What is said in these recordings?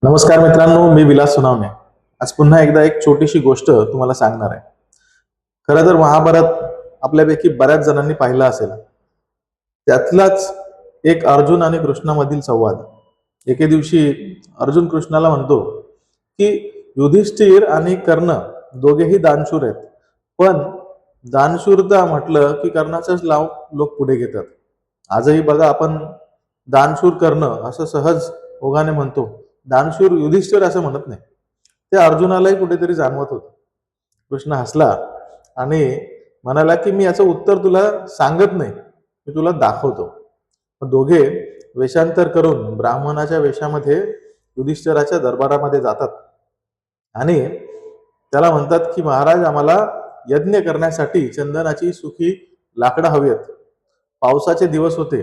नमस्कार मित्रांनो, मी विलास सुनावणे. आज पुन्हा एकदा एक छोटीशी गोष्ट तुम्हाला सांगणार आहे. खरं तर महाभारत आपल्यापैकी बऱ्याच जणांनी पाहिलं असेल. त्यातलाच एक अर्जुन आणि कृष्णामधील संवाद. एके दिवशी अर्जुन कृष्णाला म्हणतो की युधिष्ठिर आणि कर्ण दोघेही दानशूर आहेत, पण दानशूरता म्हटलं की कर्णाचंच नाव लोक पुढे घेतात. आजही बघा, आपण दानशूर कर्ण असं सहज ओघाने म्हणतो, दानशूर युधिष्ठिर असं म्हणत नाही. ते अर्जुनालाही कुठेतरी जाणवत होतं. कृष्ण हसला आणि म्हणाला की मी याचं उत्तर तुला सांगत नाही, मी तुला दाखवतो. मग दोघे वेषांतर करून ब्राह्मणाच्या वेशामध्ये युधिष्ठिराच्या दरबारामध्ये जातात आणि त्याला म्हणतात की महाराज, आम्हाला यज्ञ करण्यासाठी चंदनाची सुखी लाकडं हवी आहेत. पावसाचे दिवस होते,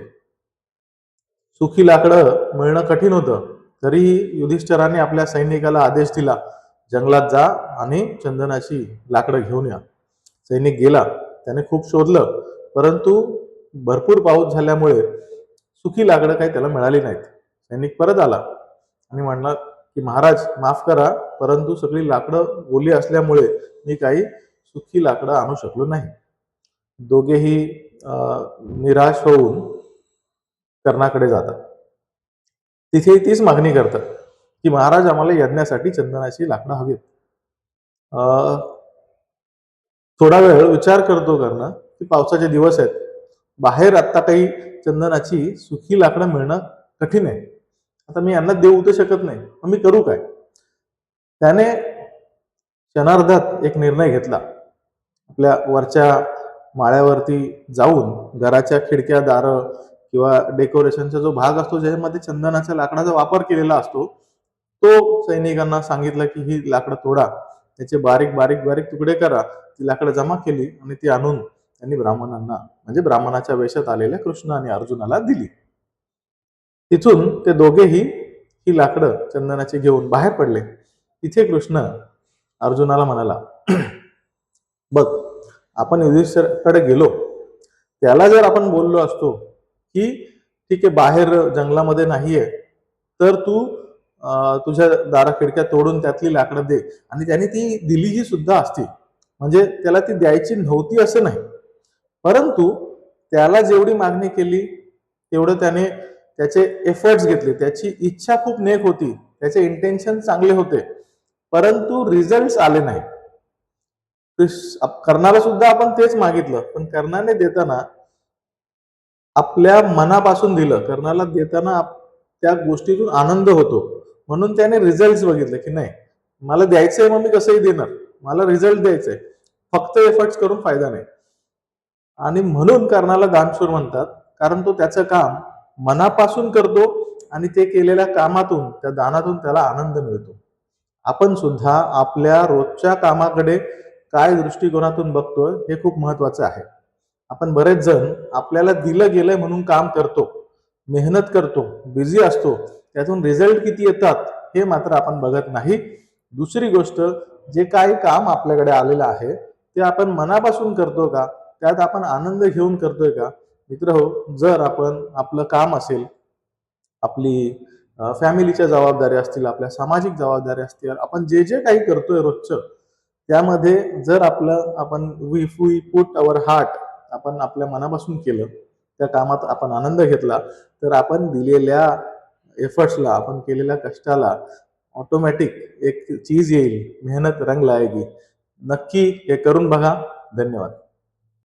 सुखी लाकडं मिळणं कठीण होतं. तरीही युधिष्ठिराने आपल्या सैनिकाला आदेश दिला, जंगलात जा आणि चंदनाची लाकडं घेऊन या. सैनिक गेला, त्याने खूप शोधलं, परंतु भरपूर पाऊस झाल्यामुळे सुखी लाकडं काही त्याला मिळाली नाहीत. सैनिक परत आला आणि म्हणला की महाराज माफ करा, परंतु सगळी लाकडं ओली असल्यामुळे मी काही सुखी लाकडं आणू शकलो नाही. दोघेही निराश होऊन कर्णाकडे जातात. तिथे तीच मागणी करतात की महाराज, आम्हाला यज्ञासाठी चंदनाची लाकडं हवीत. थोडा वेळ विचार करतो कर्ण की पावसाचे दिवस आहेत, बाहेर आत्ता काही चंदनाची सुखी लाकडं मिळणं कठीण आहे. आता मी यांना देऊ तर शकत नाही, मग मी करू काय? त्याने क्षणार्धात एक निर्णय घेतला. आपल्या वरच्या माळ्यावरती जाऊन घराच्या खिडक्या, दारं किंवा डेकोरेशनचा जो भाग असतो ज्यामध्ये चंदनाच्या लाकडाचा वापर केलेला असतो, तो सैनिकांना सांगितलं की ही लाकडं तोडा, त्याचे बारीक बारीक बारीक तुकडे करा. ती लाकडं जमा केली आणि ती आणून त्यांनी ब्राह्मणांना, म्हणजे ब्राह्मणाच्या वेशात आलेल्या कृष्ण आणि अर्जुनाला दिली. तिथून ते दोघेही ही लाकडं चंदनाची घेऊन बाहेर पडले. तिथे कृष्ण अर्जुनाला म्हणाला, बघ, आपण युधिष्ठिराकडे गेलो, त्याला जर आपण बोललो असतो की ठीक आहे, बाहेर जंगलामध्ये नाहीये, तर तू तुझ्या दारा खिडक्या तोडून त्यातली लाकडं दे, आणि त्याने ती दिलीही सुद्धा असती, म्हणजे त्याला ती द्यायची नव्हती असं नाही. परंतु त्याला जेवढी मागणी केली तेवढं त्याने त्याचे एफर्ट्स घेतले, त्याची इच्छा खूप नेक होती, त्याचे इंटेन्शन चांगले होते, परंतु रिझल्ट आले नाही. कर्णाला सुद्धा आपण तेच मागितलं, पण कर्णाने देताना आपल्या मनापासून दिलं. कर्णाला देताना त्या गोष्टीतून आनंद होतो, म्हणून त्याने रिझल्ट बघितले की नाही, मला द्यायचंय, मग मी कसंही देणार, मला रिझल्ट द्यायचंय, फक्त एफर्ट्स करून फायदा नाही. आणि म्हणून कर्णाला दानशूर म्हणतात, कारण तो त्याचं काम मनापासून करतो आणि ते केलेल्या कामातून, त्या दानातून त्याला आनंद मिळतो. आपण सुद्धा आपल्या रोजच्या कामाकडे काय दृष्टिकोनातून बघतोय हे खूप महत्वाचं आहे. आपण बरेच जण आपल्याला दिलं गेलंय म्हणून काम करतो, मेहनत करतो, बिझी असतो, त्यातून रिझल्ट किती येतात हे मात्र आपण बघत नाही. दुसरी गोष्ट, जे काही काम आपल्याकडे आलेलं आहे ते आपण मनापासून करतो का, त्यात आपण आनंद घेऊन करतोय का? मित्र हो, जर आपण आपलं काम असेल, आपली फॅमिलीच्या जबाबदारी असतील, आपल्या सामाजिक जबाबदारी असतील, आपण जे जे काही करतोय रोजचं, त्यामध्ये जर आपण वी पुट अवर हार्ट, आपण आपल्या मनापासून केलं, त्या कामात आपण आनंद घेतला, तर आपण दिलेल्या एफर्ट्सला, आपण केलेल्या कष्टाला ऑटोमॅटिक एक चीज येईल, मेहनत रंग लाएगी. नक्की हे करून बघा. धन्यवाद.